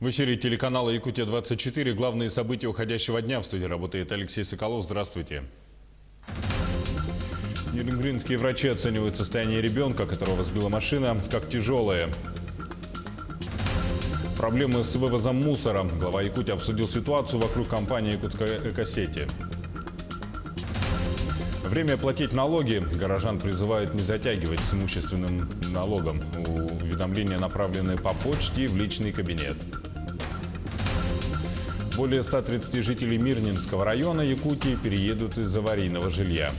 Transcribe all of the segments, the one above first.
В эфире телеканала «Якутия-24». Главные события уходящего дня. В студии работает Алексей Соколов. Здравствуйте. Нерюнгринские врачи оценивают состояние ребенка, которого сбила машина, как тяжелое. Проблемы с вывозом мусора. Глава Якутии обсудил ситуацию вокруг компании «Якутская экосети». Время платить налоги. Горожан призывают не затягивать с имущественным налогом. Уведомления направлены по почте и в личный кабинет. Более 130 жителей Мирнинского района Якутии переедут из аварийного жилья.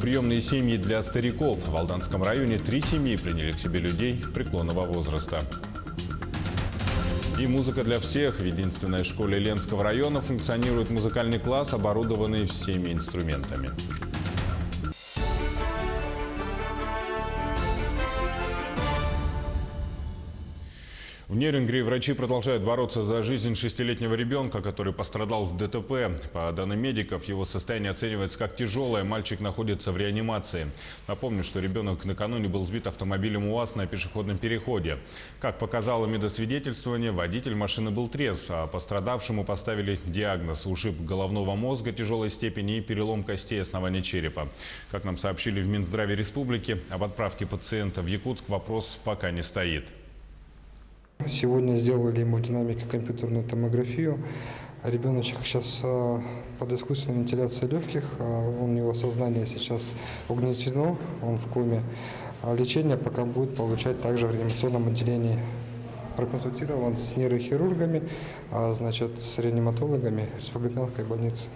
Приемные семьи для стариков. В Алданском районе 3 семьи приняли к себе людей преклонного возраста. И музыка для всех. В единственной школе Ленского района функционирует музыкальный класс, оборудованный всеми инструментами. В Нерюнгри врачи продолжают бороться за жизнь 6-летнего ребенка, который пострадал в ДТП. По данным медиков, его состояние оценивается как тяжелое. Мальчик находится в реанимации. Напомню, что ребенок накануне был сбит автомобилем УАЗ на пешеходном переходе. Как показало медосвидетельствование, водитель машины был трезв, а пострадавшему поставили диагноз – ушиб головного мозга тяжелой степени и перелом костей основания черепа. Как нам сообщили в Минздраве республики, об отправке пациента в Якутск вопрос пока не стоит. Сегодня сделали ему динамико-компьютерную томографию. Ребеночек сейчас под искусственной вентиляцией легких. У него сознание сейчас угнетено, он в коме. Лечение пока будет получать также в реанимационном отделении. Проконсультирован с нейрохирургами, с реаниматологами республиканской больницы.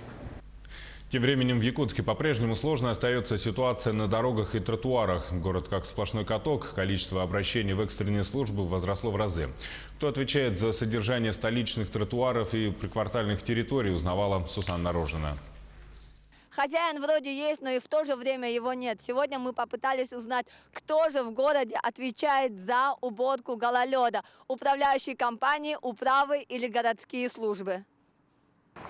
Тем временем в Якутске по-прежнему сложной остается ситуация на дорогах и тротуарах. Город как сплошной каток. Количество обращений в экстренные службы возросло в разы. Кто отвечает за содержание столичных тротуаров и приквартальных территорий, узнавала Сусанна Рожина. Хозяин вроде есть, но и в то же время его нет. Сегодня мы попытались узнать, кто же в городе отвечает за уборку гололеда. Управляющие компании, управы или городские службы.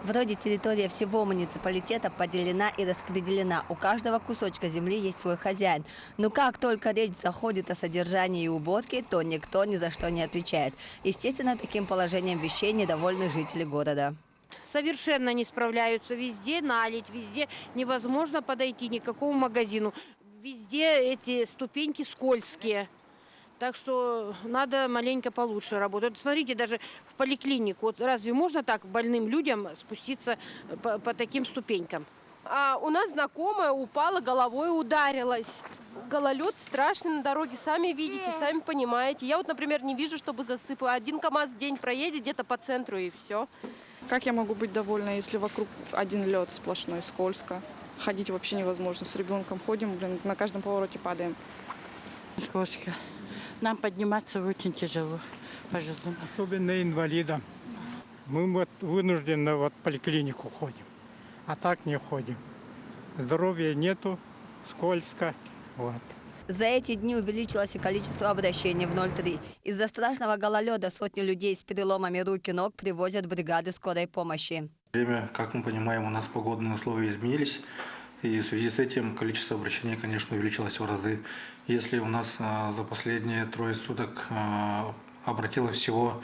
Вроде территория всего муниципалитета поделена и распределена. У каждого кусочка земли есть свой хозяин. Но как только речь заходит о содержании и уборке, то никто ни за что не отвечает. Естественно, таким положением вещей недовольны жители города. Совершенно не справляются. Везде налить, везде невозможно подойти ни к какому магазину. Везде эти ступеньки скользкие. Так что надо маленько получше работать. Смотрите, даже в поликлинику. Вот разве можно так больным людям спуститься по таким ступенькам? У нас знакомая упала, головой ударилась. Гололед страшный на дороге, сами видите, сами понимаете. Я вот, например, не вижу, чтобы засыпало. 1 КАМАЗ в день проедет где-то по центру и все. Как я могу быть довольна, если вокруг один лед сплошной, скользко? Ходить вообще невозможно. С ребенком ходим, на каждом повороте падаем. Скользко. Нам подниматься очень тяжело, пожалуйста. Особенно инвалидам. Мы вынуждены в поликлинику ходим, а так не ходим. Здоровья нету, скользко. За эти дни увеличилось и количество обращений в 03. Из-за страшного гололеда сотни людей с переломами рук и ног привозят бригады скорой помощи. Время, как мы понимаем, у нас погодные условия изменились. И в связи с этим количество обращений, конечно, увеличилось в разы. Если у нас за последние 3 суток обратилось всего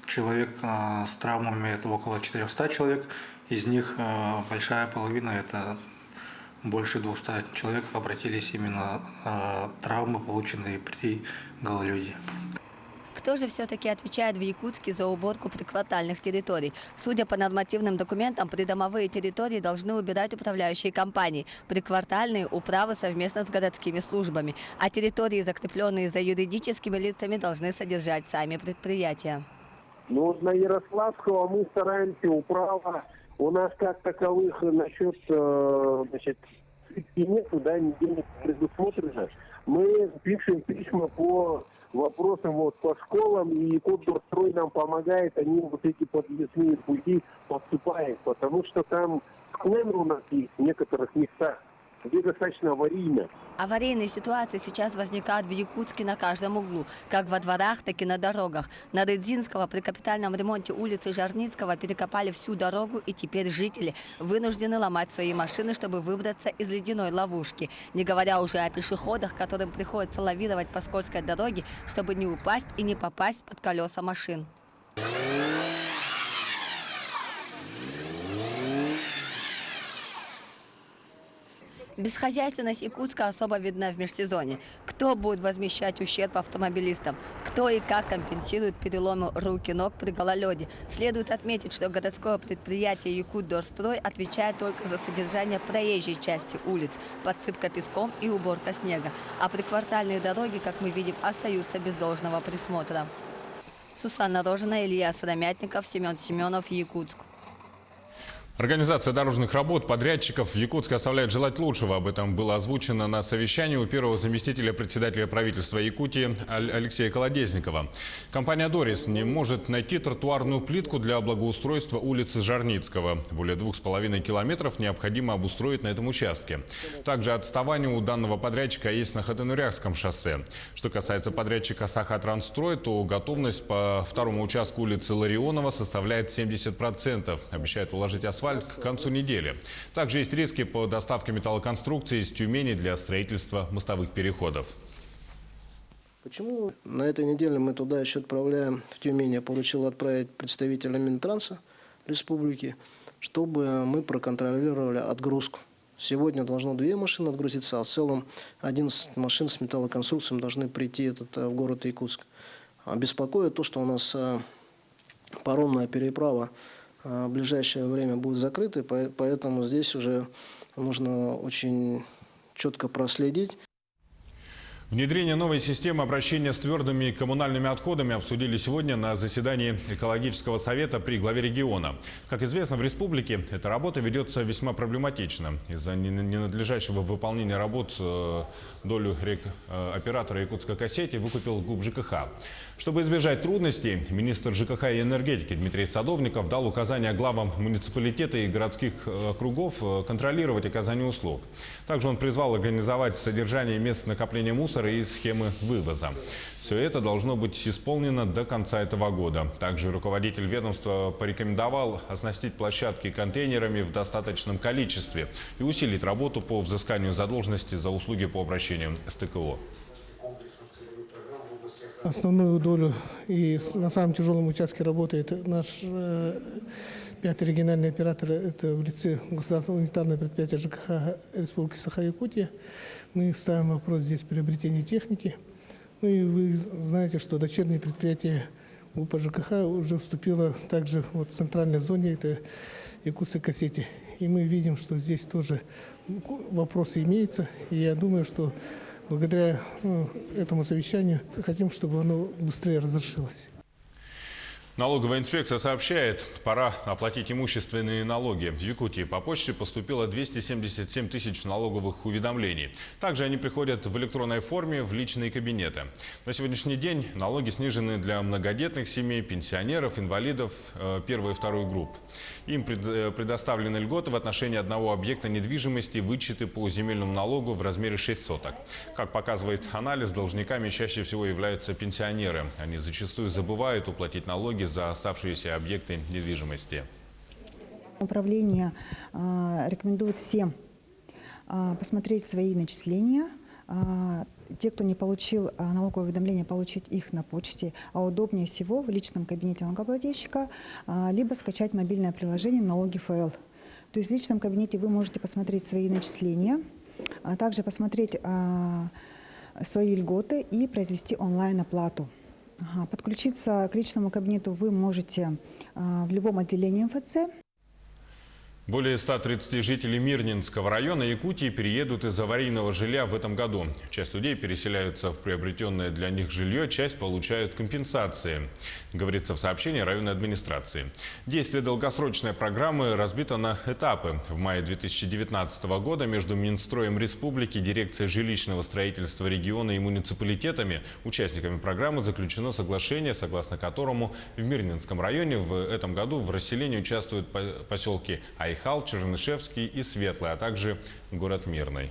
человек с травмами, это около 400 человек, из них большая половина, это больше 200 человек, обратились именно травмы, полученные при гололеде. Кто же все-таки отвечает в Якутске за уборку приквартальных территорий? Судя по нормативным документам, придомовые территории должны убирать управляющие компании, приквартальные управы совместно с городскими службами, а территории, закрепленные за юридическими лицами, должны содержать сами предприятия. На Ярославского мы стараемся, управа. У нас как таковых насчет, нету, нигде не предусмотрено. Мы пишем письма по вопросам по школам, и Коддорстрой нам помогает, они эти подъездные пути поступают, потому что там склен у нас есть в некоторых местах, где достаточно аварийно. Аварийные ситуации сейчас возникают в Якутске на каждом углу, как во дворах, так и на дорогах. На Рыдзинского при капитальном ремонте улицы Жарницкого перекопали всю дорогу, и теперь жители вынуждены ломать свои машины, чтобы выбраться из ледяной ловушки. Не говоря уже о пешеходах, которым приходится лавировать по скользкой дороге, чтобы не упасть и не попасть под колеса машин. Бесхозяйственность Якутска особо видна в межсезонье. Кто будет возмещать ущерб автомобилистам? Кто и как компенсирует переломы рук и ног при гололеде? Следует отметить, что городское предприятие «Якутдорстрой» отвечает только за содержание проезжей части улиц, подсыпка песком и уборка снега. А приквартальные дороги, как мы видим, остаются без должного присмотра. Сусанна Рожина, Илья Сыромятников, Семен Семенов, Якутск. Организация дорожных работ подрядчиков в Якутске оставляет желать лучшего. Об этом было озвучено на совещании у первого заместителя председателя правительства Якутии Алексея Колодезникова. Компания «Дорис» не может найти тротуарную плитку для благоустройства улицы Жарницкого. Более 2,5 километров необходимо обустроить на этом участке. Также отставание у данного подрядчика есть на Хатынурякском шоссе. Что касается подрядчика «Сахатрансстрой», то готовность по второму участку улицы Ларионова составляет 70%. Обещают уложить асфальт к концу недели. Также есть риски по доставке металлоконструкций из Тюмени для строительства мостовых переходов. Почему на этой неделе мы туда еще отправляем, в Тюмень? Я поручил отправить представителя Минтранса республики, чтобы мы проконтролировали отгрузку. Сегодня должно 2 машины отгрузиться, а в целом 11 машин с металлоконструкциями должны прийти в город Якутск. Беспокоит то, что у нас паромная переправа в ближайшее время будет закрыты, поэтому здесь уже нужно очень четко проследить. Внедрение новой системы обращения с твердыми коммунальными отходами обсудили сегодня на заседании экологического совета при главе региона. Как известно, в республике эта работа ведется весьма проблематично. Из-за ненадлежащего выполнения работ долю оператора Якутской кассети выкупил ГУП ЖКХ. Чтобы избежать трудностей, министр ЖКХ и энергетики Дмитрий Садовников дал указания главам муниципалитета и городских округов контролировать оказание услуг. Также он призвал организовать содержание мест накопления мусора и схемы вывоза. Все это должно быть исполнено до конца этого года. Также руководитель ведомства порекомендовал оснастить площадки контейнерами в достаточном количестве и усилить работу по взысканию задолженности за услуги по обращению с ТКО. Основную долю и на самом тяжелом участке работает наш 5-й региональный оператор, это в лице государственного унитарного предприятия ЖКХ Республики Саха-Якутия. Мы ставим вопрос здесь приобретения техники. Ну и вы знаете, что дочернее предприятие ГУПа ЖКХ уже вступило также в центральной зоне, это Якутской кассете. И мы видим, что здесь тоже вопросы имеются. И я думаю, что благодаря этому совещанию хотим, чтобы оно быстрее разрешилось. Налоговая инспекция сообщает, пора оплатить имущественные налоги. В Якутии по почте поступило 277 тысяч налоговых уведомлений. Также они приходят в электронной форме в личные кабинеты. На сегодняшний день налоги снижены для многодетных семей, пенсионеров, инвалидов первой и второй групп. Им предоставлены льготы в отношении одного объекта недвижимости, вычеты по земельному налогу в размере 6 соток. Как показывает анализ, должниками чаще всего являются пенсионеры. Они зачастую забывают уплатить налоги за оставшиеся объекты недвижимости. Управление рекомендует всем посмотреть свои начисления. Те, кто не получил налоговое уведомление, получить их на почте, а удобнее всего в личном кабинете налогоплательщика, либо скачать мобильное приложение «Налоги ФЛ». То есть в личном кабинете вы можете посмотреть свои начисления, а также посмотреть свои льготы и произвести онлайн-оплату. Подключиться к личному кабинету вы можете в любом отделении МФЦ. Более 130 жителей Мирнинского района Якутии переедут из аварийного жилья в этом году. Часть людей переселяются в приобретенное для них жилье, часть получают компенсации, говорится в сообщении районной администрации. Действие долгосрочной программы разбито на этапы. В мае 2019 года между Минстроем Республики, Дирекцией жилищного строительства региона и муниципалитетами, участниками программы, заключено соглашение, согласно которому в Мирнинском районе в этом году в расселении участвуют поселки Айхал, Чернышевский и Светлый, а также город Мирный.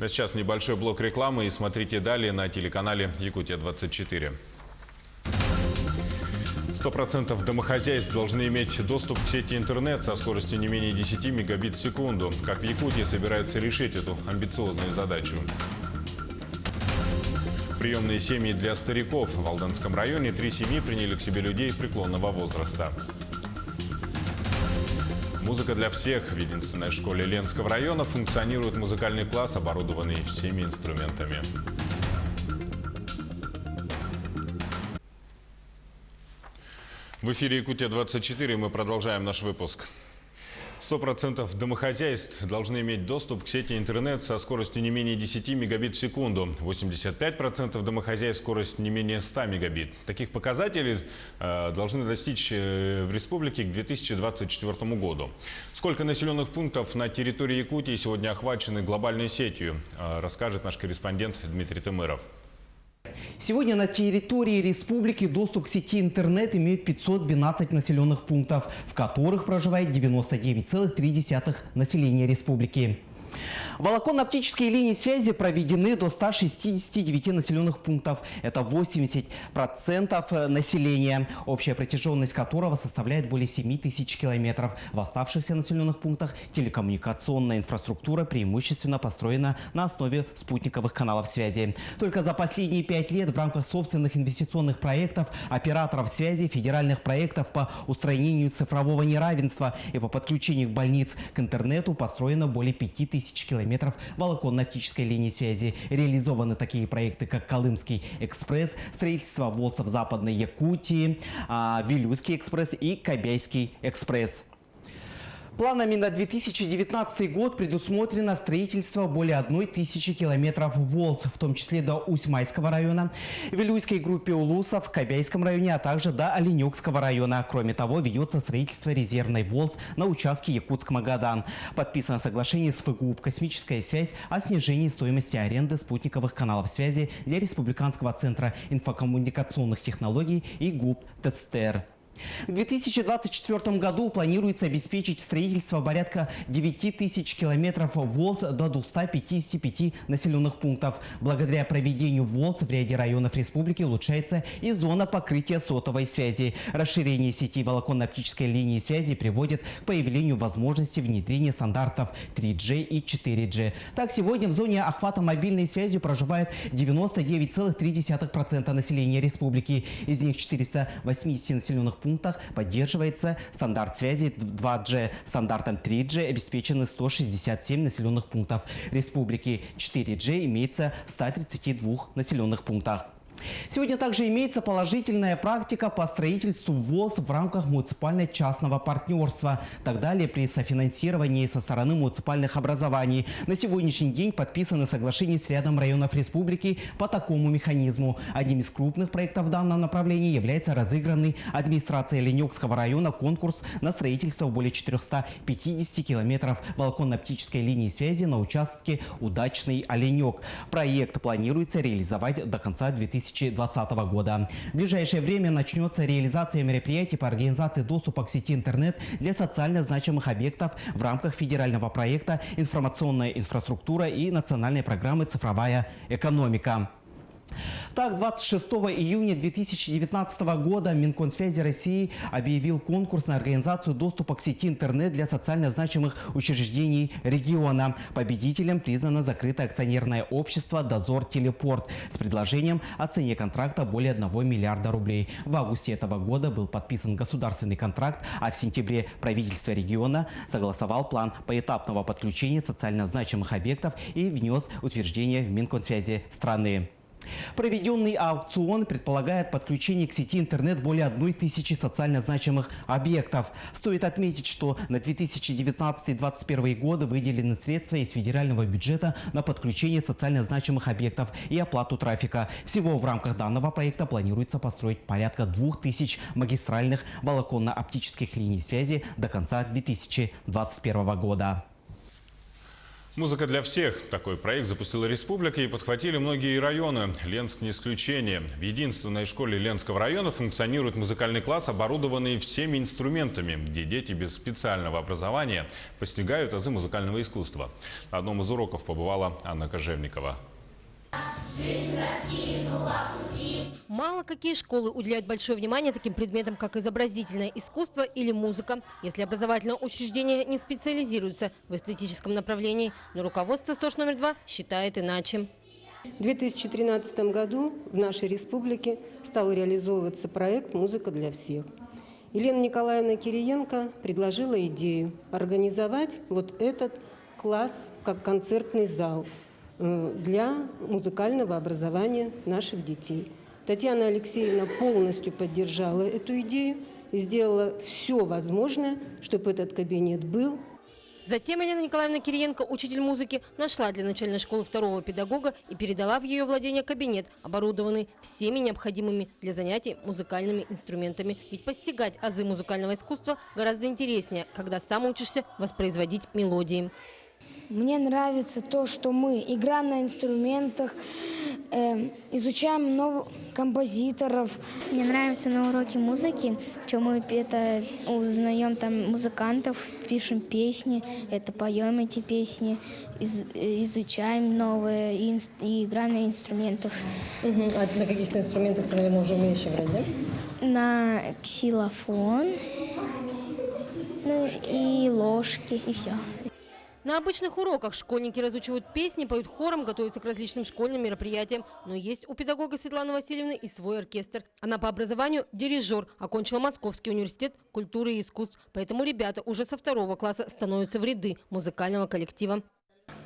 А сейчас небольшой блок рекламы и смотрите далее на телеканале Якутия-24. 100% домохозяйств должны иметь доступ к сети интернет со скоростью не менее 10 мегабит в секунду. Как в Якутии собираются решить эту амбициозную задачу? Приемные семьи для стариков. В Алданском районе 3 семьи приняли к себе людей преклонного возраста. Музыка для всех. В единственной школе Ленского района функционирует музыкальный класс, оборудованный всеми инструментами. В эфире Якутия-24 мы продолжаем наш выпуск. 100% домохозяйств должны иметь доступ к сети интернет со скоростью не менее 10 мегабит в секунду. 85% домохозяйств скорость не менее 100 мегабит. Таких показателей должны достичь в республике к 2024 году. Сколько населенных пунктов на территории Якутии сегодня охвачены глобальной сетью, расскажет наш корреспондент Дмитрий Тымыров. Сегодня на территории республики доступ к сети интернет имеют 512 населенных пунктов, в которых проживает 99,3% населения республики. Волоконно-оптические линии связи проведены до 169 населенных пунктов. Это 80% населения, общая протяженность которого составляет более 7 тысяч километров. В оставшихся населенных пунктах телекоммуникационная инфраструктура преимущественно построена на основе спутниковых каналов связи. Только за последние 5 лет в рамках собственных инвестиционных проектов операторов связи, федеральных проектов по устранению цифрового неравенства и по подключению больниц к интернету построено более 5000 километров волоконно-оптической линии связи. Реализованы такие проекты, как Колымский экспресс, строительство ВОЛСа в Западной Якутии, Вилюйский экспресс и Кобяйский экспресс. Планами на 2019 год предусмотрено строительство более 1000 километров ВОЛС, в том числе до Усть-Майского района, Вилюйской группе Улуса в Кобяйском районе, а также до Оленёкского района. Кроме того, ведется строительство резервной ВОЛС на участке Якутск-Магадан. Подписано соглашение с ФГУП «Космическая связь» о снижении стоимости аренды спутниковых каналов связи для Республиканского центра инфокоммуникационных технологий и ГУП ТЦТР. В 2024 году планируется обеспечить строительство порядка 9000 километров ВОЛС до 255 населенных пунктов. Благодаря проведению ВОЛС в ряде районов республики улучшается и зона покрытия сотовой связи. Расширение сети волоконно-оптической линии связи приводит к появлению возможности внедрения стандартов 3G и 4G. Так, сегодня в зоне охвата мобильной связью проживает 99,3% населения республики. Из них 480 населенных пунктов поддерживается стандарт связи 2G. Стандартом 3G обеспечены 167 населенных пунктов республики. 4G имеется в 132 населенных пунктах. Сегодня также имеется положительная практика по строительству ВОЛС в рамках муниципально-частного партнерства. Так далее, при софинансировании со стороны муниципальных образований. На сегодняшний день подписаны соглашения с рядом районов республики по такому механизму. Одним из крупных проектов в данном направлении является разыгранный администрацией Оленёкского района конкурс на строительство более 450 километров волоконно-оптической линии связи на участке Удачный Оленёк. Проект планируется реализовать до конца 2020 года. В ближайшее время начнется реализация мероприятий по организации доступа к сети интернет для социально значимых объектов в рамках федерального проекта «Информационная инфраструктура» и национальной программы «Цифровая экономика». Так, 26 июня 2019 года Минкомсвязи России объявил конкурс на организацию доступа к сети интернет для социально значимых учреждений региона. Победителем признано закрытое акционерное общество «Дозор Телепорт» с предложением о цене контракта более 1 миллиарда рублей. В августе этого года был подписан государственный контракт, а в сентябре правительство региона согласовал план поэтапного подключения социально значимых объектов и внес утверждение в Минкомсвязи страны. Проведенный аукцион предполагает подключение к сети интернет более 1000 социально значимых объектов. Стоит отметить, что на 2019-2021 годы выделены средства из федерального бюджета на подключение социально значимых объектов и оплату трафика. Всего в рамках данного проекта планируется построить порядка 2000 магистральных волоконно-оптических линий связи до конца 2021 года. Музыка для всех. Такой проект запустила республика и подхватили многие районы. Ленск не исключение. В единственной школе Ленского района функционирует музыкальный класс, оборудованный всеми инструментами, где дети без специального образования постигают азы музыкального искусства. На одном из уроков побывала Анна Кожевникова. Мало какие школы уделяют большое внимание таким предметам, как изобразительное искусство или музыка, если образовательное учреждение не специализируется в эстетическом направлении. Но руководство СОЖ номер 2 считает иначе. В 2013 году в нашей республике стал реализовываться проект «Музыка для всех». Елена Николаевна Кириенко предложила идею организовать вот этот класс как концертный зал для музыкального образования наших детей. Татьяна Алексеевна полностью поддержала эту идею и сделала все возможное, чтобы этот кабинет был. Затем Елена Николаевна Кириенко, учитель музыки, нашла для начальной школы второго педагога и передала в ее владение кабинет, оборудованный всеми необходимыми для занятий музыкальными инструментами. Ведь постигать азы музыкального искусства гораздо интереснее, когда сам учишься воспроизводить мелодии. Мне нравится то, что мы играем на инструментах, изучаем новых композиторов. Мне нравится на уроке музыки, что мы это узнаем там музыкантов, пишем песни, поем эти песни, изучаем новые и играем на инструментах. А на каких-то инструментах ты, наверное, уже умеешь играть, да? На ксилофон, и ложки, и все. На обычных уроках школьники разучивают песни, поют хором, готовятся к различным школьным мероприятиям. Но есть у педагога Светланы Васильевны и свой оркестр. Она по образованию дирижер, окончила Московский университет культуры и искусств. Поэтому ребята уже со 2 класса становятся в ряды музыкального коллектива.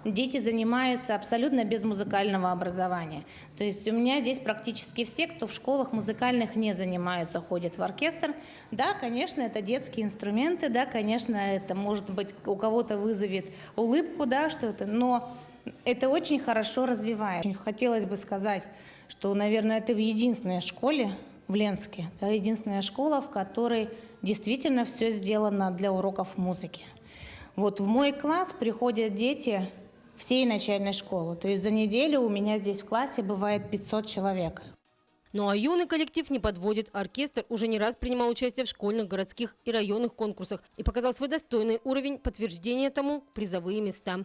Дети занимаются абсолютно без музыкального образования. То есть у меня здесь практически все, кто в школах музыкальных не занимаются, ходят в оркестр. Да, конечно, это детские инструменты, да, конечно, это, может быть, у кого-то вызовет улыбку, да, что-то, но это очень хорошо развивает. Хотелось бы сказать, что, наверное, это в единственной школе в Ленске, да, единственная школа, в которой действительно все сделано для уроков музыки. Вот в мой класс приходят дети всей начальной школы. То есть за неделю у меня здесь в классе бывает 500 человек. Ну а юный коллектив не подводит. Оркестр уже не раз принимал участие в школьных, городских и районных конкурсах и показал свой достойный уровень, подтверждение тому – призовые места.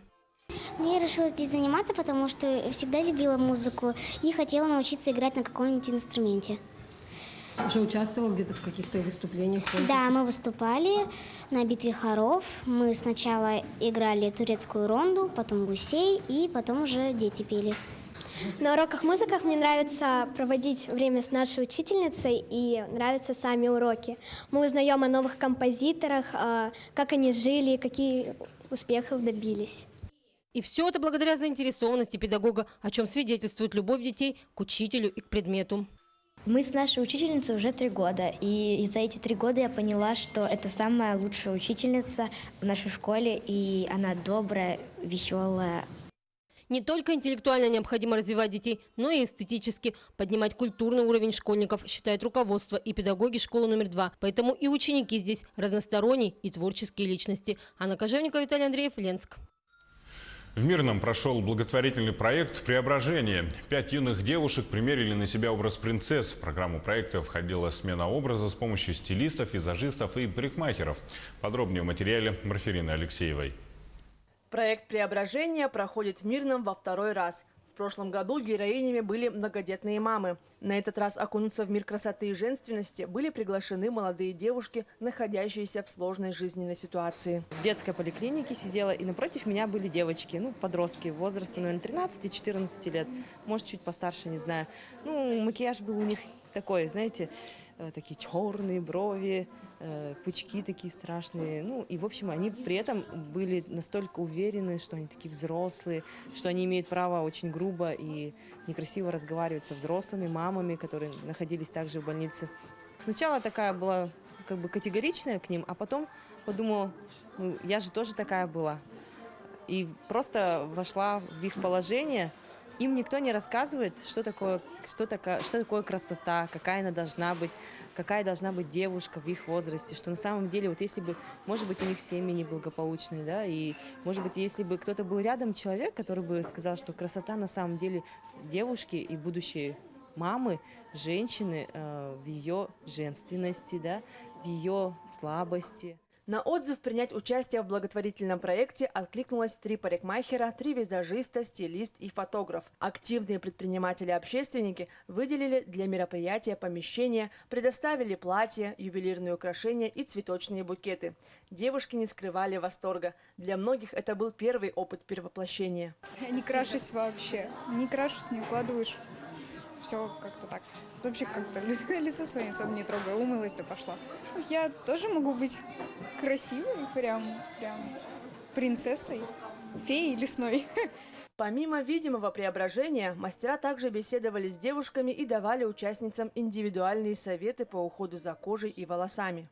Я решила здесь заниматься, потому что всегда любила музыку и хотела научиться играть на каком-нибудь инструменте. Уже участвовала где-то в каких-то выступлениях? Да, мы выступали на битве хоров. Мы сначала играли турецкую ронду, потом гусей, и потом уже дети пели. На уроках музыки мне нравится проводить время с нашей учительницей и нравятся сами уроки. Мы узнаем о новых композиторах, как они жили, какие успехов добились. И все это благодаря заинтересованности педагога, о чем свидетельствует любовь детей к учителю и к предмету. Мы с нашей учительницей уже 3 года, и за эти 3 года я поняла, что это самая лучшая учительница в нашей школе, и она добрая, веселая. Не только интеллектуально необходимо развивать детей, но и эстетически поднимать культурный уровень школьников, считает руководство и педагоги школы номер 2. Поэтому и ученики здесь разносторонние и творческие личности. Анна Кожевникова, Виталий Андреев, Ленск. В Мирном прошел благотворительный проект «Преображение». 5 юных девушек примерили на себя образ принцесс. В программу проекта входила смена образа с помощью стилистов, визажистов и парикмахеров. Подробнее в материале Марферины Алексеевой. Проект «Преображение» проходит в Мирном во 2-й раз. В прошлом году героинями были многодетные мамы. На этот раз окунуться в мир красоты и женственности были приглашены молодые девушки, находящиеся в сложной жизненной ситуации. В детской поликлинике сидела, и напротив меня были девочки, подростки, возраста, наверное, 13-14 лет, может, чуть постарше, не знаю. Макияж был у них такой, знаете, такие черные брови, пучки такие страшные. И, в общем, они при этом были настолько уверены, что они такие взрослые, что они имеют право очень грубо и некрасиво разговаривать со взрослыми мамами, которые находились также в больнице. Сначала такая была категоричная к ним, а потом подумала, я же тоже такая была. И просто вошла в их положение. Им никто не рассказывает, что такое красота, какая она должна быть, какая должна быть девушка в их возрасте, что на самом деле, вот если бы, может быть, у них семьи неблагополучные, да, и, может быть, если бы кто-то был рядом, человек, который бы сказал, что красота на самом деле девушки и будущей мамы, женщины в ее женственности, да, в ее слабости. На отзыв принять участие в благотворительном проекте откликнулось 3 парикмахера, 3 визажиста, стилист и фотограф. Активные предприниматели-общественники выделили для мероприятия помещение, предоставили платья, ювелирные украшения и цветочные букеты. Девушки не скрывали восторга. Для многих это был первый опыт перевоплощения. Я не крашусь вообще. Не крашусь, не укладываешь. Все как-то так. Вообще как-то лицо свое особо не трогаю. Умылась, да пошла. Я тоже могу быть красивой, прям принцессой, феей лесной. Помимо видимого преображения, мастера также беседовали с девушками и давали участницам индивидуальные советы по уходу за кожей и волосами.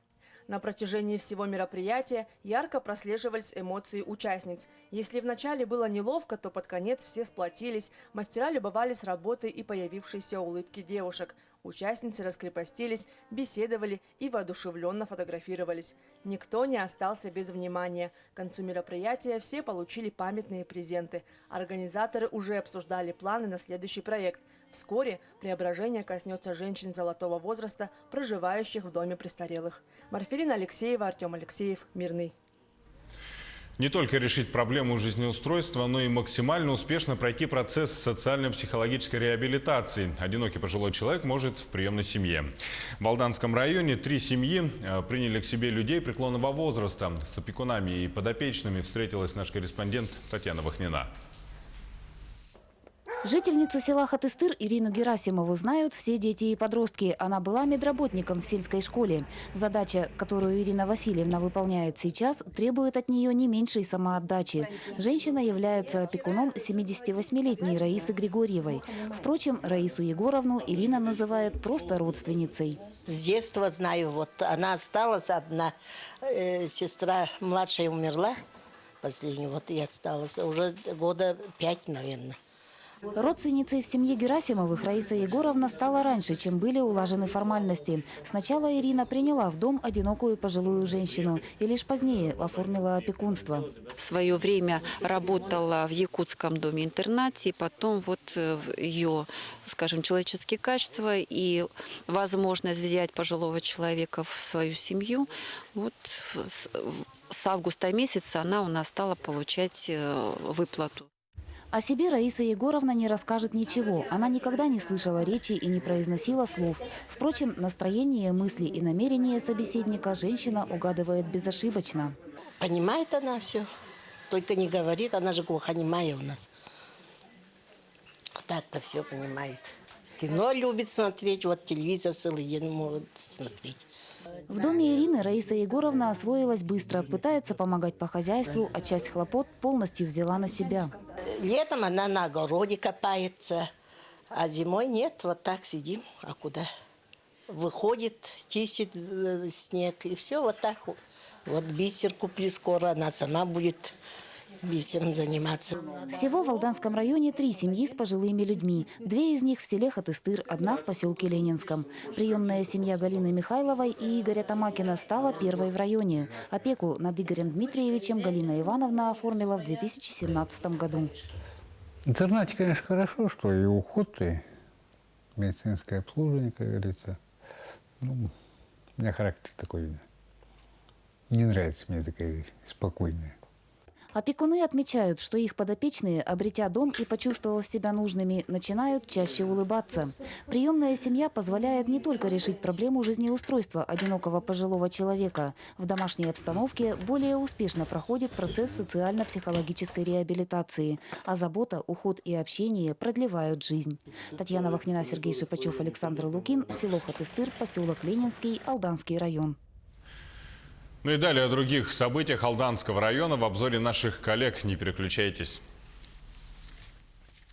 На протяжении всего мероприятия ярко прослеживались эмоции участниц. Если вначале было неловко, то под конец все сплотились, мастера любовались работой и появившейся улыбки девушек. Участницы раскрепостились, беседовали и воодушевленно фотографировались. Никто не остался без внимания. К концу мероприятия все получили памятные презенты. Организаторы уже обсуждали планы на следующий проект. Вскоре преображение коснется женщин золотого возраста, проживающих в доме престарелых. Марфелина Алексеева, Артем Алексеев, Мирный. Не только решить проблему жизнеустройства, но и максимально успешно пройти процесс социально-психологической реабилитации. Одинокий пожилой человек может в приемной семье. В Алданском районе 3 семьи приняли к себе людей преклонного возраста. С опекунами и подопечными встретилась наш корреспондент Татьяна Вахнина. Жительницу села Хатыстыр Ирину Герасимову знают все дети и подростки. Она была медработником в сельской школе. Задача, которую Ирина Васильевна выполняет сейчас, требует от нее не меньшей самоотдачи. Женщина является опекуном 78-летней Раисы Григорьевой. Впрочем, Раису Егоровну Ирина называет просто родственницей. С детства знаю, вот она осталась одна, сестра младшая умерла, последняя, вот и осталась, уже года 5, наверное. Родственницей в семье Герасимовых Раиса Егоровна стала раньше, чем были улажены формальности. Сначала Ирина приняла в дом одинокую пожилую женщину и лишь позднее оформила опекунство. В свое время работала в якутском доме-интернате, и потом вот ее, скажем, человеческие качества и возможность взять пожилого человека в свою семью, вот с августа месяца она у нас стала получать выплату. О себе Раиса Егоровна не расскажет ничего. Она никогда не слышала речи и не произносила слов. Впрочем, настроение, мысли и намерения собеседника женщина угадывает безошибочно. Понимает она все, только не говорит, она же глухонемая у нас. Так-то все понимает. Кино любит смотреть, вот телевизор целый день может смотреть. В доме Ирины Раиса Егоровна освоилась быстро, пытается помогать по хозяйству, а часть хлопот полностью взяла на себя. Летом она на огороде копается, а зимой нет, вот так сидим, а куда? Выходит, чистит снег, и все вот так. Вот бисер куплю скоро, она сама будет бисером заниматься. Всего в Алданском районе 3 семьи с пожилыми людьми. 2 из них в селе Хатыстыр, 1 в поселке Ленинском. Приемная семья Галины Михайловой и Игоря Тамакина стала первой в районе. Опеку над Игорем Дмитриевичем Галина Ивановна оформила в 2017 году. В интернате, конечно, хорошо, что и уход, и медицинское обслуживание, как говорится. Ну, у меня характер такой. Не нравится мне такая жизнь, спокойная. Опекуны отмечают, что их подопечные, обретя дом и почувствовав себя нужными, начинают чаще улыбаться. Приемная семья позволяет не только решить проблему жизнеустройства одинокого пожилого человека. В домашней обстановке более успешно проходит процесс социально-психологической реабилитации. А забота, уход и общение продлевают жизнь. Татьяна Вахнина, Сергей Шипачев, Александр Лукин. Село Хатыстыр, поселок Ленинский, Алданский район. Ну и далее о других событиях Алданского района в обзоре наших коллег. Не переключайтесь.